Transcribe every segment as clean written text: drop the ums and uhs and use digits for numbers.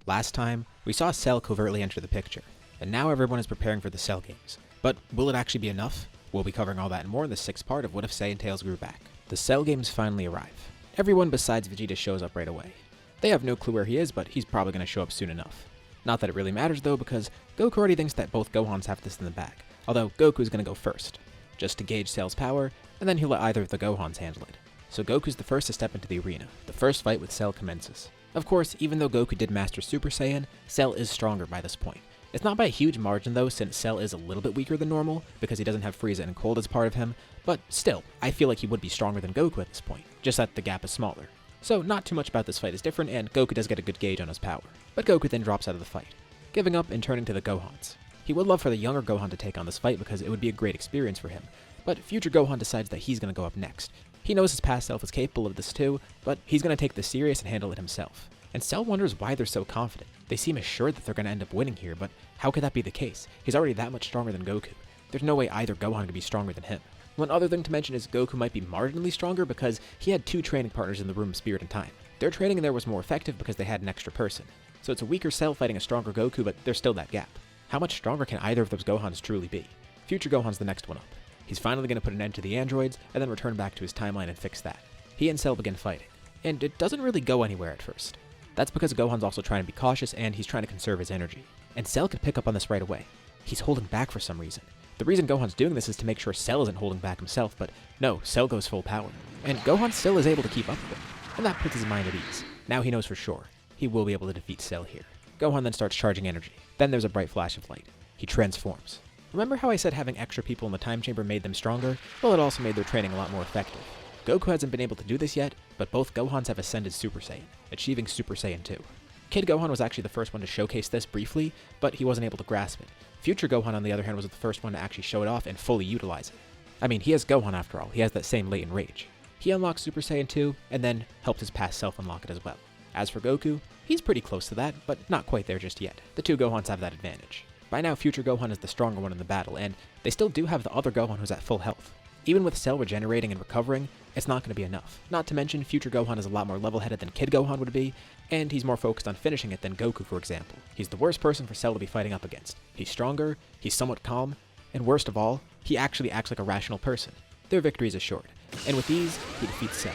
Last time, we saw Cell covertly enter the picture, and now everyone is preparing for the Cell games. But will it actually be enough? We'll be covering all that and more in the 6th part of What If Saiyan Tails Grew Back. The Cell games finally arrive. Everyone besides Vegeta shows up right away. They have no clue where he is, but he's probably going to show up soon enough. Not that it really matters though, because Goku already thinks that both Gohans have this in the bag, although Goku is going to go first, just to gauge Cell's power, and then he'll let either of the Gohans handle it. So Goku's the first to step into the arena. The first fight with Cell commences. Of course, even though Goku did master Super Saiyan, Cell is stronger by this point. It's not by a huge margin though, since Cell is a little bit weaker than normal, because he doesn't have Frieza and Cold as part of him, but still, I feel like he would be stronger than Goku at this point, just that the gap is smaller. So not too much about this fight is different, and Goku does get a good gauge on his power. But Goku then drops out of the fight, giving up and turning to the Gohans. He would love for the younger Gohan to take on this fight because it would be a great experience for him, but future Gohan decides that he's going to go up next. He knows his past self is capable of this too, but he's going to take this serious and handle it himself. And Cell wonders why they're so confident. They seem assured that they're going to end up winning here, but how could that be the case? He's already that much stronger than Goku. There's no way either Gohan could be stronger than him. One other thing to mention is Goku might be marginally stronger because he had 2 training partners in the room of Spirit and Time. Their training in there was more effective because they had an extra person. So it's a weaker Cell fighting a stronger Goku, but there's still that gap. How much stronger can either of those Gohans truly be? Future Gohan's the next one up. He's finally going to put an end to the androids, and then return back to his timeline and fix that. He and Cell begin fighting, and it doesn't really go anywhere at first. That's because Gohan's also trying to be cautious, and he's trying to conserve his energy. And Cell could pick up on this right away. He's holding back for some reason. The reason Gohan's doing this is to make sure Cell isn't holding back himself, but no, Cell goes full power. And Gohan still is able to keep up with him, and that puts his mind at ease. Now he knows for sure, he will be able to defeat Cell here. Gohan then starts charging energy. Then there's a bright flash of light. He transforms. Remember how I said having extra people in the time chamber made them stronger? Well, it also made their training a lot more effective. Goku hasn't been able to do this yet, but both Gohans have ascended Super Saiyan, achieving Super Saiyan 2. Kid Gohan was actually the first one to showcase this briefly, but he wasn't able to grasp it. Future Gohan, on the other hand, was the first one to actually show it off and fully utilize it. I mean, he has Gohan after all, he has that same latent rage. He unlocked Super Saiyan 2, and then helped his past self unlock it as well. As for Goku, he's pretty close to that, but not quite there just yet. The 2 Gohans have that advantage. By now, Future Gohan is the stronger one in the battle, and they still do have the other Gohan who's at full health. Even with Cell regenerating and recovering, it's not going to be enough. Not to mention, Future Gohan is a lot more level-headed than Kid Gohan would be, and he's more focused on finishing it than Goku, for example. He's the worst person for Cell to be fighting up against. He's stronger, he's somewhat calm, and worst of all, he actually acts like a rational person. Their victory is assured, and with ease, he defeats Cell,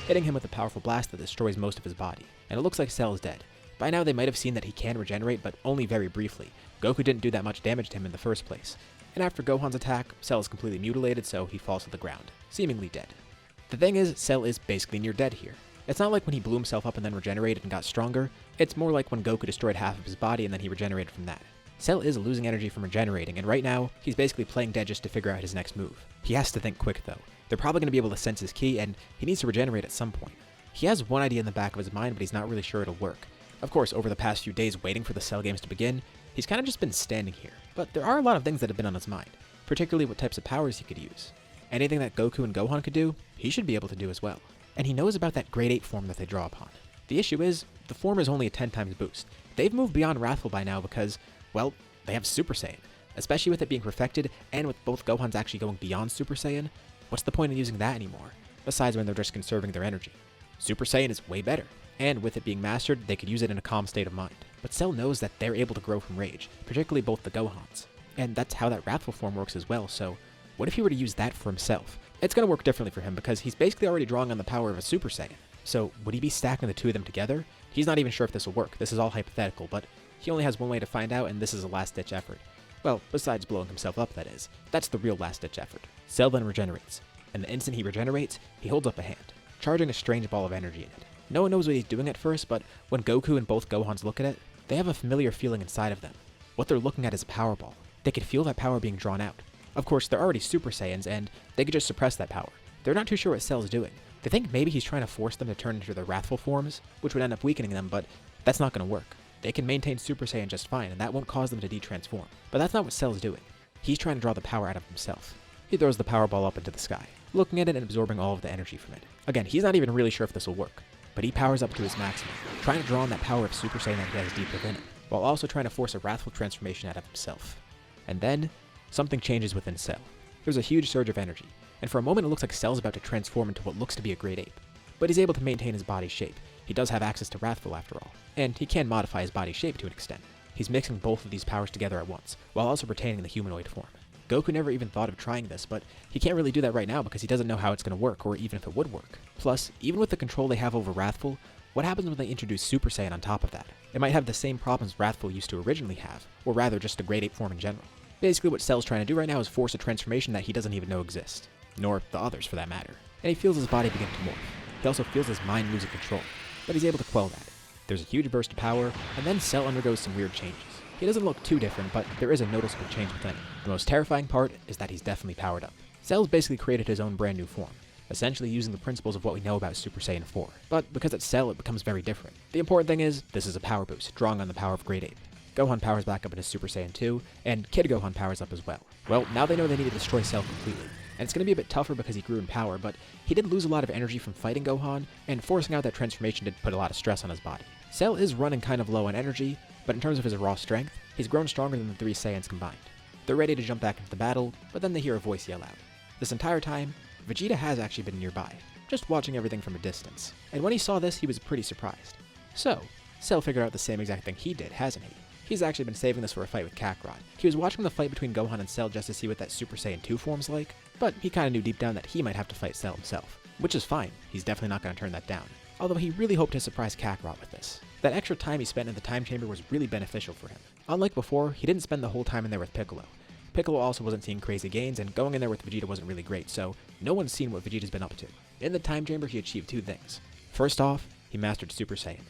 hitting him with a powerful blast that destroys most of his body, and it looks like Cell is dead. By now they might have seen that he can regenerate, but only very briefly. Goku didn't do that much damage to him in the first place. And after Gohan's attack, Cell is completely mutilated, so he falls to the ground, seemingly dead. The thing is, Cell is basically near dead here. It's not like when he blew himself up and then regenerated and got stronger, it's more like when Goku destroyed half of his body and then he regenerated from that. Cell is losing energy from regenerating, and right now, he's basically playing dead just to figure out his next move. He has to think quick though. They're probably going to be able to sense his ki, and he needs to regenerate at some point. He has one idea in the back of his mind, but he's not really sure it'll work. Of course, over the past few days waiting for the Cell games to begin, he's kind of just been standing here. But there are a lot of things that have been on his mind, particularly what types of powers he could use. Anything that Goku and Gohan could do, he should be able to do as well. And he knows about that Grade 8 form that they draw upon. The issue is, the form is only a 10 times boost. They've moved beyond Wrathful by now because, well, they have Super Saiyan. Especially with it being perfected, and with both Gohans actually going beyond Super Saiyan, what's the point in using that anymore? Besides when they're just conserving their energy. Super Saiyan is way better. And with it being mastered, they could use it in a calm state of mind. But Cell knows that they're able to grow from rage, particularly both the Gohans. And that's how that Wrathful form works as well, so what if he were to use that for himself? It's going to work differently for him because he's basically already drawing on the power of a Super Saiyan. So would he be stacking the 2 of them together? He's not even sure if this will work. This is all hypothetical, but he only has one way to find out, and this is a last-ditch effort. Well, besides blowing himself up, that is. That's the real last-ditch effort. Cell then regenerates, and the instant he regenerates, he holds up a hand, charging a strange ball of energy in it. No one knows what he's doing at first, but when Goku and both Gohans look at it, they have a familiar feeling inside of them. What they're looking at is a power ball. They could feel that power being drawn out. Of course, they're already Super Saiyans, and they could just suppress that power. They're not too sure what Cell's doing. They think maybe he's trying to force them to turn into their Wrathful forms, which would end up weakening them, but that's not going to work. They can maintain Super Saiyan just fine, and that won't cause them to de-transform. But that's not what Cell's doing. He's trying to draw the power out of himself. He throws the power ball up into the sky, looking at it and absorbing all of the energy from it. Again, he's not even really sure if this will work, but he powers up to his maximum, trying to draw on that power of Super Saiyan that he has deep within him, while also trying to force a Wrathful transformation out of himself. And then, something changes within Cell. There's a huge surge of energy, and for a moment it looks like Cell's about to transform into what looks to be a great ape. But he's able to maintain his body's shape. he does have access to Wrathful after all, and he can modify his body shape to an extent. He's mixing both of these powers together at once, while also retaining the humanoid form. Goku never even thought of trying this, but he can't really do that right now because he doesn't know how it's going to work, or even if it would work. Plus, even with the control they have over Wrathful, what happens when they introduce Super Saiyan on top of that? It might have the same problems Wrathful used to originally have, or rather just a grade 8 form in general. Basically what Cell's trying to do right now is force a transformation that he doesn't even know exists, nor the others for that matter. And he feels his body begin to morph. He also feels his mind losing control, but he's able to quell that. There's a huge burst of power, and then Cell undergoes some weird changes. He doesn't look too different, but there is a noticeable change within him. The most terrifying part is that he's definitely powered up. Cell's basically created his own brand new form, essentially using the principles of what we know about Super Saiyan 4. But because it's Cell, it becomes very different. The important thing is, this is a power boost, drawing on the power of Grade 8. Gohan powers back up into Super Saiyan 2, and Kid Gohan powers up as well. Well, now they know they need to destroy Cell completely, and it's going to be a bit tougher because he grew in power, but he did lose a lot of energy from fighting Gohan, and forcing out that transformation did put a lot of stress on his body. Cell is running kind of low on energy, but in terms of his raw strength, he's grown stronger than the 3 Saiyans combined. They're ready to jump back into the battle, but then they hear a voice yell out. This entire time, Vegeta has actually been nearby, just watching everything from a distance, and when he saw this, he was pretty surprised. So, Cell figured out the same exact thing he did, hasn't he? He's actually been saving this for a fight with Kakarot. He was watching the fight between Gohan and Cell just to see what that Super Saiyan 2 form's like, but he kinda knew deep down that he might have to fight Cell himself, which is fine, he's definitely not gonna turn that down. Although he really hoped to surprise Kakarot with this. That extra time he spent in the time chamber was really beneficial for him. Unlike before, he didn't spend the whole time in there with Piccolo. Piccolo also wasn't seeing crazy gains, and going in there with Vegeta wasn't really great, so no one's seen what Vegeta's been up to. In the time chamber, he achieved 2 things. First off, he mastered Super Saiyan.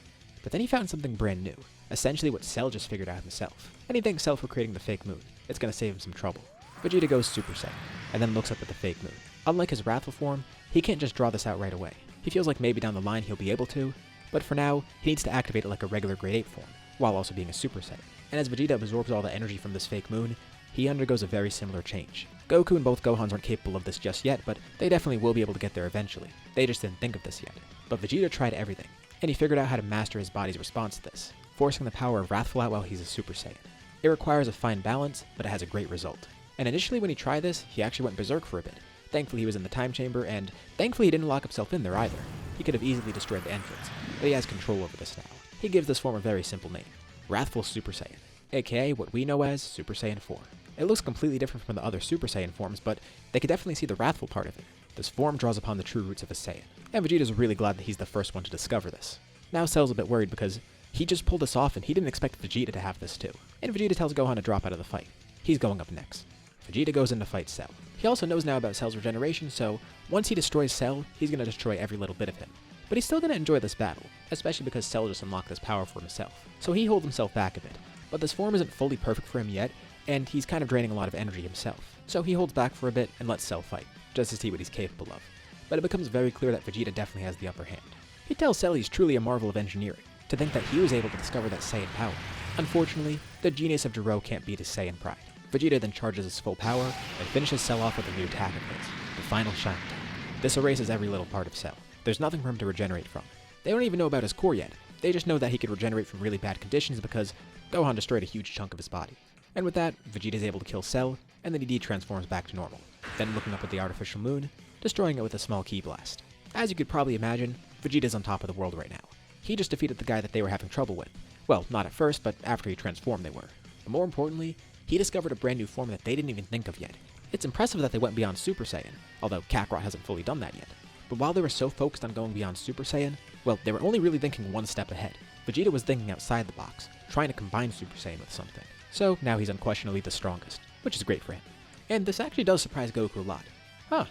But then he found something brand new, essentially what Cell just figured out himself. And he thanks Cell for creating the fake moon. It's gonna save him some trouble. Vegeta goes Super Saiyan, and then looks up at the fake moon. Unlike his Wrathful form, he can't just draw this out right away. He feels like maybe down the line he'll be able to, but for now, he needs to activate it like a regular Grade 8 form, while also being a Super Saiyan. And as Vegeta absorbs all the energy from this fake moon, he undergoes a very similar change. Goku and both Gohans aren't capable of this just yet, but they definitely will be able to get there eventually. They just didn't think of this yet. But Vegeta tried everything, and he figured out how to master his body's response to this, forcing the power of Wrathful out while he's a Super Saiyan. It requires a fine balance, but it has a great result. And initially when he tried this, he actually went berserk for a bit. Thankfully he was in the time chamber, and thankfully he didn't lock himself in there either. He could have easily destroyed the entrance, but he has control over this now. He gives this form a very simple name, Wrathful Super Saiyan, aka what we know as Super Saiyan 4. It looks completely different from the other Super Saiyan forms, but they can definitely see the Wrathful part of it. This form draws upon the true roots of a Saiyan, and Vegeta's really glad that he's the first one to discover this. Now Cell's a bit worried because he just pulled this off and he didn't expect Vegeta to have this too. And Vegeta tells Gohan to drop out of the fight. He's going up next. Vegeta goes in to fight Cell. He also knows now about Cell's regeneration, so once he destroys Cell, he's going to destroy every little bit of him. But he's still going to enjoy this battle, especially because Cell just unlocked this power for himself. So he holds himself back a bit. But this form isn't fully perfect for him yet, and he's kind of draining a lot of energy himself. So he holds back for a bit and lets Cell fight, just to see what he's capable of. But it becomes very clear that Vegeta definitely has the upper hand. He tells Cell he's truly a marvel of engineering, to think that he was able to discover that Saiyan power. Unfortunately, the genius of Gero can't beat his Saiyan pride. Vegeta then charges his full power and finishes Cell off with a new attack of his, the final Shine Attack. This erases every little part of Cell. There's nothing for him to regenerate from. They don't even know about his core yet. They just know that he could regenerate from really bad conditions because Gohan destroyed a huge chunk of his body. And with that, Vegeta is able to kill Cell, and then he de-transforms back to normal. Then looking up at the artificial moon, destroying it with a small ki blast. As you could probably imagine, Vegeta's on top of the world right now. He just defeated the guy that they were having trouble with. Well, not at first, but after he transformed they were. But more importantly, he discovered a brand new form that they didn't even think of yet. It's impressive that they went beyond Super Saiyan, although Kakarot hasn't fully done that yet. But while they were so focused on going beyond Super Saiyan, well, they were only really thinking one step ahead. Vegeta was thinking outside the box, trying to combine Super Saiyan with something. So now he's unquestionably the strongest, which is great for him. And this actually does surprise Goku a lot. Huh,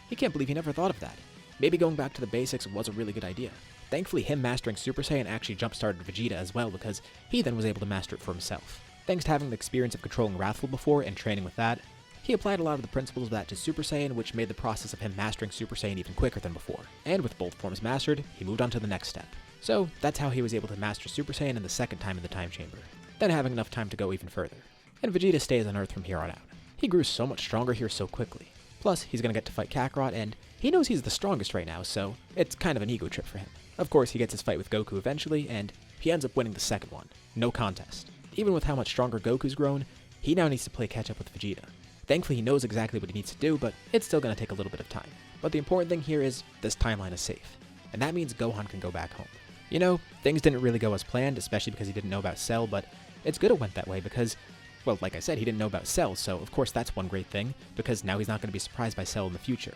he can't believe he never thought of that. Maybe going back to the basics was a really good idea. Thankfully, him mastering Super Saiyan actually jump-started Vegeta as well because he then was able to master it for himself. Thanks to having the experience of controlling Wrathful before and training with that, he applied a lot of the principles of that to Super Saiyan, which made the process of him mastering Super Saiyan even quicker than before. And with both forms mastered, he moved on to the next step. So that's how he was able to master Super Saiyan in the second time in the time chamber, then having enough time to go even further. And Vegeta stays on Earth from here on out. He grew so much stronger here so quickly. Plus, he's gonna get to fight Kakarot, and he knows he's the strongest right now, so it's kind of an ego trip for him. Of course, he gets his fight with Goku eventually, and he ends up winning the second one. No contest. Even with how much stronger Goku's grown, he now needs to play catch up with Vegeta. Thankfully, he knows exactly what he needs to do, but it's still gonna take a little bit of time. But the important thing here is, this timeline is safe. And that means Gohan can go back home. You know, things didn't really go as planned, especially because he didn't know about Cell, but it's good it went that way because, well, like I said, he didn't know about Cell, so of course that's one great thing, because now he's not going to be surprised by Cell in the future.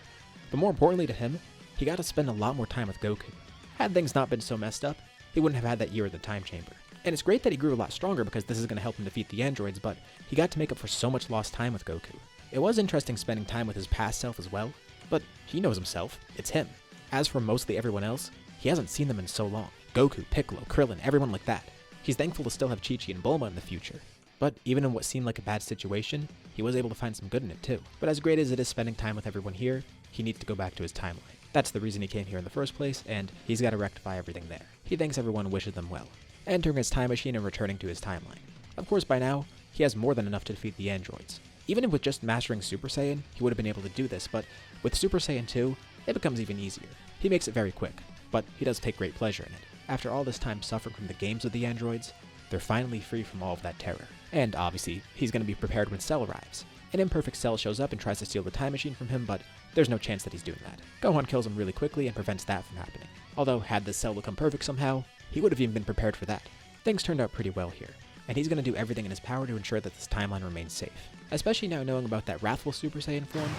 But more importantly to him, he got to spend a lot more time with Goku. Had things not been so messed up, he wouldn't have had that year at the time chamber. And it's great that he grew a lot stronger because this is going to help him defeat the androids, but he got to make up for so much lost time with Goku. It was interesting spending time with his past self as well, but he knows himself, it's him. As for mostly everyone else, he hasn't seen them in so long. Goku, Piccolo, Krillin, everyone like that. He's thankful to still have Chi-Chi and Bulma in the future. But even in what seemed like a bad situation, he was able to find some good in it too. But as great as it is spending time with everyone here, he needs to go back to his timeline. That's the reason he came here in the first place, and he's got to rectify everything there. He thanks everyone and wishes them well, entering his time machine and returning to his timeline. Of course, by now, he has more than enough to defeat the androids. Even if with just mastering Super Saiyan, he would have been able to do this, but with Super Saiyan 2, it becomes even easier. He makes it very quick, but he does take great pleasure in it. After all this time suffering from the games with the androids, they're finally free from all of that terror. And obviously, he's going to be prepared when Cell arrives. An imperfect Cell shows up and tries to steal the time machine from him, but there's no chance that he's doing that. Gohan kills him really quickly and prevents that from happening. Although, had the Cell become perfect somehow, he would have even been prepared for that. Things turned out pretty well here, and he's going to do everything in his power to ensure that this timeline remains safe. Especially now knowing about that wrathful Super Saiyan form,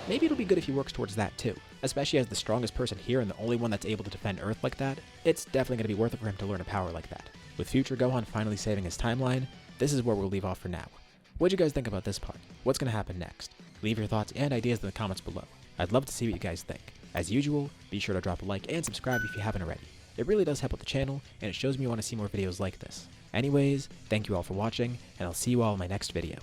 maybe it'll be good if he works towards that too. Especially as the strongest person here and the only one that's able to defend Earth like that, it's definitely going to be worth it for him to learn a power like that. With future Gohan finally saving his timeline, this is where we'll leave off for now. What'd you guys think about this part? What's going to happen next? Leave your thoughts and ideas in the comments below. I'd love to see what you guys think. As usual, be sure to drop a like and subscribe if you haven't already. It really does help with the channel, and it shows me you want to see more videos like this. Anyways, thank you all for watching, and I'll see you all in my next video.